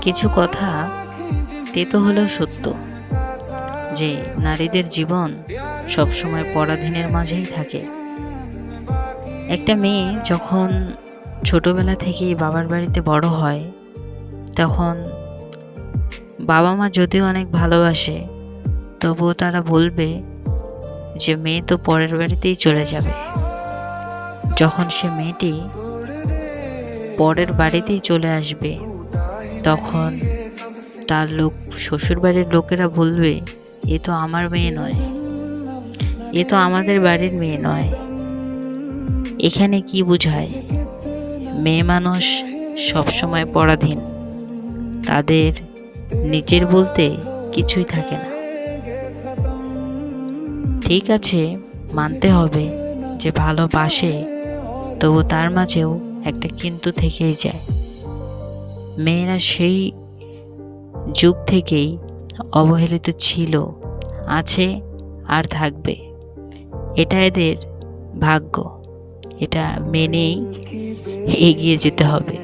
কিছু কথা তেতো হলেও সত্য যে নারীদের জীবন সবসময় পরাধীনের মাঝেই থাকে। একটা মেয়ে যখন ছোটবেলা থেকেই বাবার বাড়িতে বড় হয়, তখন বাবা মা যদিও অনেক ভালোবাসে, তবুও তারা বলবে যে মেয়ে তো পরের বাড়িতেই চলে যাবে। যখন সে মেয়েটি পরের বাড়িতেই চলে আসবে, তখন তার শ্বশুর বাড়ির লোকেরা বলবে, এ তো আমার মেয়ে নয়, এ তো আমাদের বাড়ির মেয়ে নয়। এখানে কি বোঝায়? মেয়ে মানুষ সবসময় পরাধীন, তাদের নিজের বলতে কিছুই থাকে না। ঠিক আছে, মানতে হবে যে ভালোবাসে, তবু তার মাঝেও একটা কিন্তু থেকেই যায়। মেয়েরা সেই যুগ থেকেই অবহেলিত ছিল, আছে আর থাকবে। এটা এদের ভাগ্য, এটা মেনেই এগিয়ে যেতে হবে।